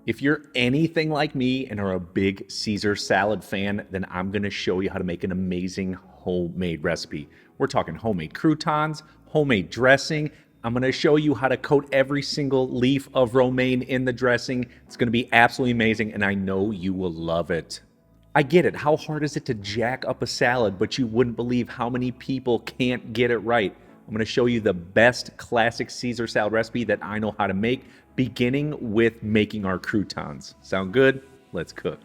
If you're anything like me and are a big Caesar salad fan, then I'm gonna show you how to make an amazing homemade recipe. We're talking homemade croutons, homemade dressing. I'm gonna show you how to coat every single leaf of romaine in the dressing. It's gonna be absolutely amazing, and I know you will love it. I get it. How hard is it to jack up a salad, but you wouldn't believe how many people can't get it right. I'm going to show you the best classic Caesar salad recipe that I know how to make, beginning with making our croutons. Sound good? Let's cook.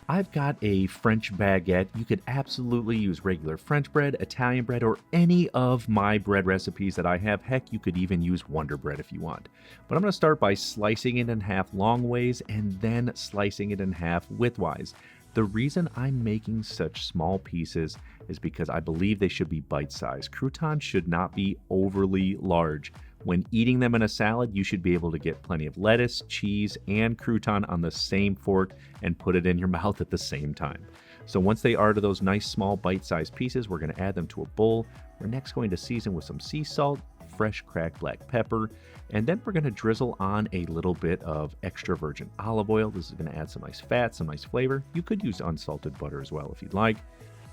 I've got a French baguette. You could absolutely use regular French bread, Italian bread, or any of my bread recipes that I have. Heck, you could even use Wonder Bread if you want. But I'm going to start by slicing it in half long ways and then slicing it in half widthwise. The reason I'm making such small pieces is because I believe they should be bite-sized. Croutons should not be overly large. When eating them in a salad, you should be able to get plenty of lettuce, cheese, and crouton on the same fork and put it in your mouth at the same time. So once they are to those nice small bite-sized pieces, we're going to add them to a bowl. We're next going to season with some sea salt, fresh cracked black pepper, and then we're going to drizzle on a little bit of extra virgin olive oil. This is going to add some nice fat, some nice flavor. You could use unsalted butter as well if you'd like.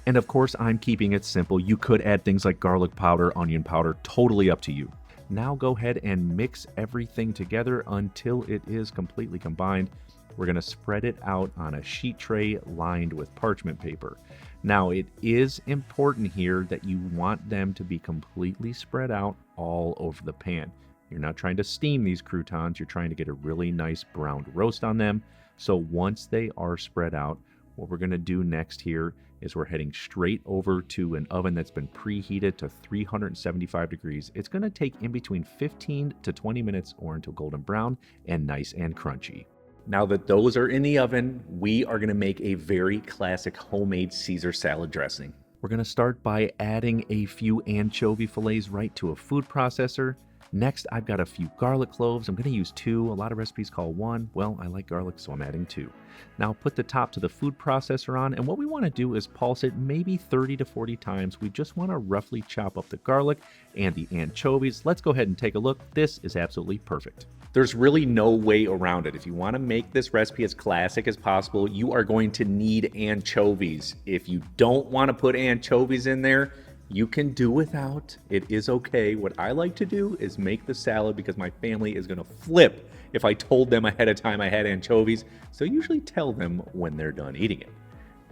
And of course, I'm keeping it simple. You could add things like garlic powder, onion powder, totally up to you. Now go ahead and mix everything together until it is completely combined. We're going to spread it out on a sheet tray lined with parchment paper. Now, it is important here that you want them to be completely spread out all over the pan. You're not trying to steam these croutons, you're trying to get a really nice browned roast on them. So once they are spread out, what we're going to do next here is we're heading straight over to an oven that's been preheated to 375 degrees. It's going to take in between 15 to 20 minutes or until golden brown and nice and crunchy. Now that those are in the oven, we are going to make a very classic homemade Caesar salad dressing. We're going to start by adding a few anchovy fillets right to a food processor. Next, I've got a few garlic cloves. I'm going to use 2. A lot of recipes call 1. Well, I like garlic, so I'm adding 2. Now put the top to the food processor on, and what we want to do is pulse it maybe 30 to 40 times. We just want to roughly chop up the garlic and the anchovies. Let's go ahead and take a look. This is absolutely perfect. There's really no way around it. If you want to make this recipe as classic as possible, you are going to need anchovies. If you don't want to put anchovies in there, you can do without. It is okay. What I like to do is make the salad because my family is going to flip if I told them ahead of time I had anchovies. So usually tell them when they're done eating it.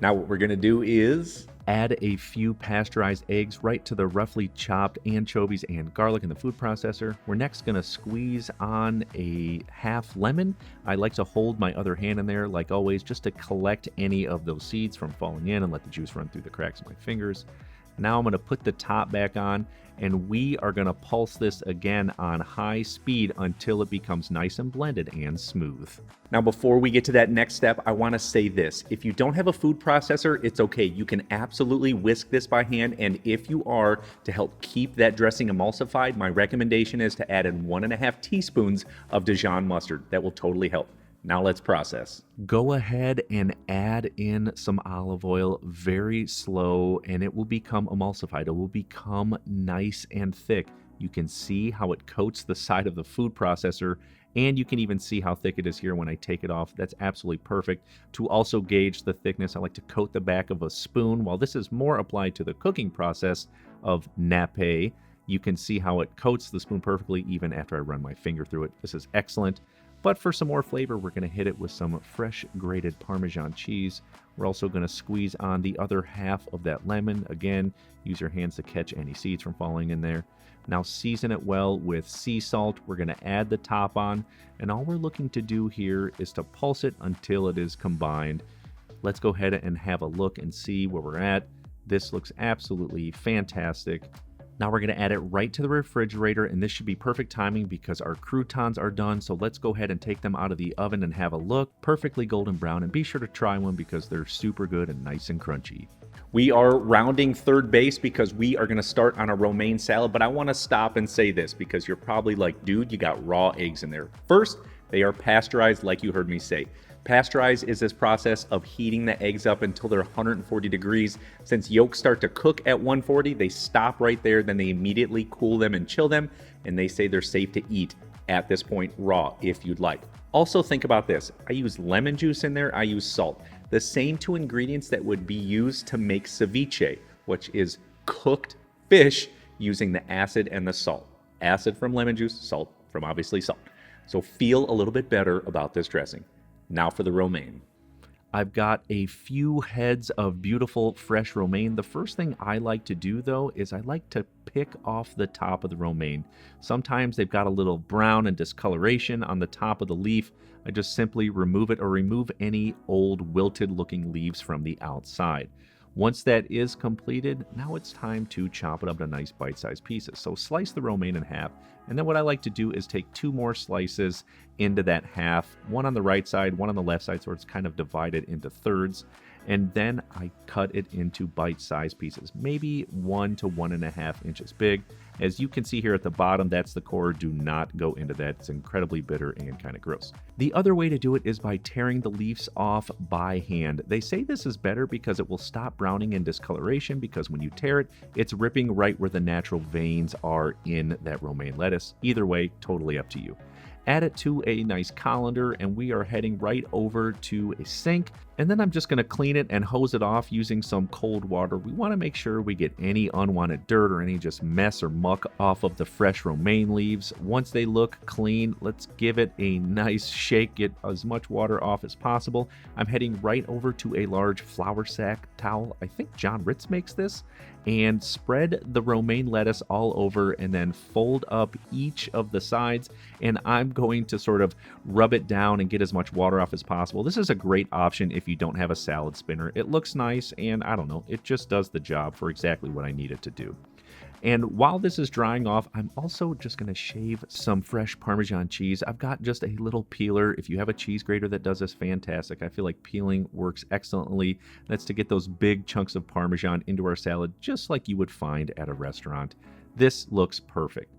Now what we're going to do is add a few pasteurized eggs right to the roughly chopped anchovies and garlic in the food processor. We're next going to squeeze on a half lemon. I like to hold my other hand in there, like always, just to collect any of those seeds from falling in and let the juice run through the cracks of my fingers. Now I'm going to put the top back on, and we are going to pulse this again on high speed until it becomes nice and blended and smooth. Now before we get to that next step, I want to say this. If you don't have a food processor, it's okay. You can absolutely whisk this by hand, and if you are, to help keep that dressing emulsified, my recommendation is to add in 1.5 teaspoons of Dijon mustard. That will totally help. Now let's process. Go ahead and add in some olive oil very slow, and it will become emulsified. It will become nice and thick. You can see how it coats the side of the food processor, and you can even see how thick it is here when I take it off. That's absolutely perfect. To also gauge the thickness, I like to coat the back of a spoon. While this is more applied to the cooking process of nappe, you can see how it coats the spoon perfectly even after I run my finger through it. This is excellent. But for some more flavor, we're going to hit it with some fresh grated Parmesan cheese. We're also going to squeeze on the other half of that lemon. Again, use your hands to catch any seeds from falling in there. Now season it well with sea salt. We're going to add the top on, and all we're looking to do here is to pulse it until it is combined. Let's go ahead and have a look and see where we're at. This looks absolutely fantastic. Now we're going to add it right to the refrigerator, and this should be perfect timing because our croutons are done. So let's go ahead and take them out of the oven and have a look. Perfectly golden brown, and be sure to try one because they're super good and nice and crunchy. We are rounding third base because we are going to start on a romaine salad, but I want to stop and say this because you're probably like, dude, you got raw eggs in there. First, they are pasteurized like you heard me say. Pasteurized is this process of heating the eggs up until they're 140 degrees. Since yolks start to cook at 140, they stop right there, then they immediately cool them and chill them, and they say they're safe to eat. at this point raw if you'd like. Also think about this. I use lemon juice in there, I use salt. The same two ingredients that would be used to make ceviche, which is cooked fish using the acid and the salt. Acid from lemon juice, salt from obviously salt. So feel a little bit better about this dressing. Now for the romaine. I've got a few heads of beautiful fresh romaine. The first thing I like to do though is I like to pick off the top of the romaine. Sometimes they've got a little brown and discoloration on the top of the leaf. I just simply remove it or remove any old wilted looking leaves from the outside. Once that is completed, now it's time to chop it up into nice bite-sized pieces. So slice the romaine in half, and then what I like to do is take 2 more slices into that half, one on the right side, one on the left side, so it's kind of divided into thirds, and then I cut it into bite-sized pieces, maybe 1 to 1.5 inches big. As you can see here at the bottom, that's the core. Do not go into that. It's incredibly bitter and kind of gross. The other way to do it is by tearing the leaves off by hand. They say this is better because it will stop browning and discoloration, because when you tear it, it's ripping right where the natural veins are in that romaine lettuce. Either way, totally up to you. Add it to a nice colander, and we are heading right over to a sink. And then I'm just going to clean it and hose it off using some cold water. We want to make sure we get any unwanted dirt or any just mess or muck off of the fresh romaine leaves. Once they look clean, let's give it a nice shake, get as much water off as possible. I'm heading right over to a large flour sack towel. I think John Ritz makes this. And spread the romaine lettuce all over, and then fold up each of the sides. And I'm going to sort of rub it down and get as much water off as possible. This is a great option if you don't have a salad spinner. It looks nice, and I don't know, it just does the job for exactly what I need it to do. And while this is drying off, I'm also just going to shave some fresh Parmesan cheese. I've got just a little peeler. If you have a cheese grater that does this, fantastic. I feel like peeling works excellently. That's to get those big chunks of Parmesan into our salad, just like you would find at a restaurant. This looks perfect.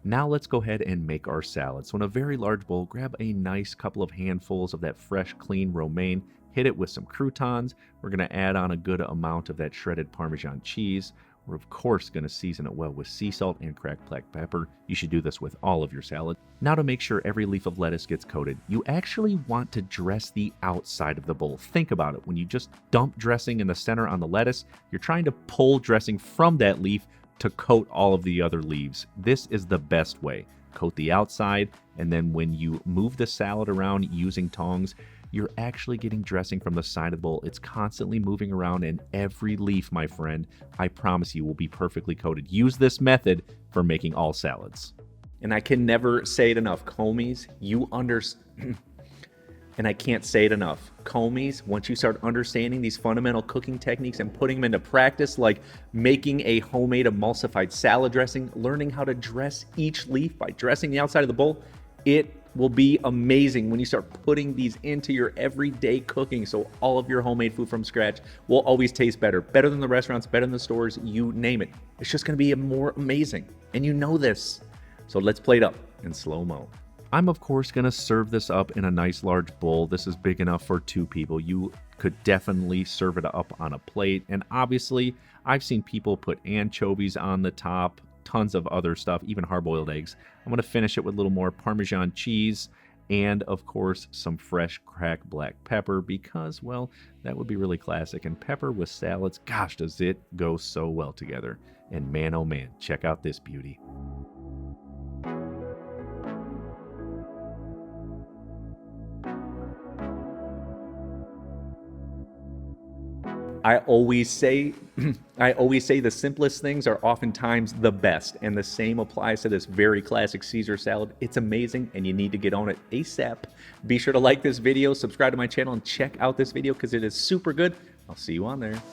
Now let's go ahead and make our salad. So in a very large bowl, grab a nice couple of handfuls of that fresh, clean romaine, hit it with some croutons. We're going to add on a good amount of that shredded Parmesan cheese. We're of course going to season it well with sea salt and cracked black pepper. You should do this with all of your salad. Now to make sure every leaf of lettuce gets coated, you actually want to dress the outside of the bowl. Think about it. When you just dump dressing in the center on the lettuce, you're trying to pull dressing from that leaf to coat all of the other leaves. This is the best way. Coat the outside, and then when you move the salad around using tongs, you're actually getting dressing from the side of the bowl. It's constantly moving around, and every leaf, my friend, I promise you, will be perfectly coated. Use this method for making all salads. And I can never say it enough. Comies, you understand. And I can't say it enough. Comies, once you start understanding these fundamental cooking techniques and putting them into practice, like making a homemade emulsified salad dressing, learning how to dress each leaf by dressing the outside of the bowl, it will be amazing when you start putting these into your everyday cooking. So all of your homemade food from scratch will always taste better. Better than the restaurants, better than the stores, you name it. It's just going to be more amazing. And you know this. So let's plate up in slow-mo. I'm of course going to serve this up in a nice large bowl. This is big enough for 2 people. You could definitely serve it up on a plate. And obviously, I've seen people put anchovies on the top, tons of other stuff, even hard-boiled eggs. I'm going to finish it with a little more Parmesan cheese and, of course, some fresh cracked black pepper because, well, that would be really classic. And pepper with salads, gosh, does it go so well together. And man, oh man, check out this beauty. I always say the simplest things are oftentimes the best, and the same applies to this very classic Caesar salad. It's amazing, and you need to get on it ASAP. Be sure to like this video, subscribe to my channel, and check out this video because it is super good. I'll see you on there.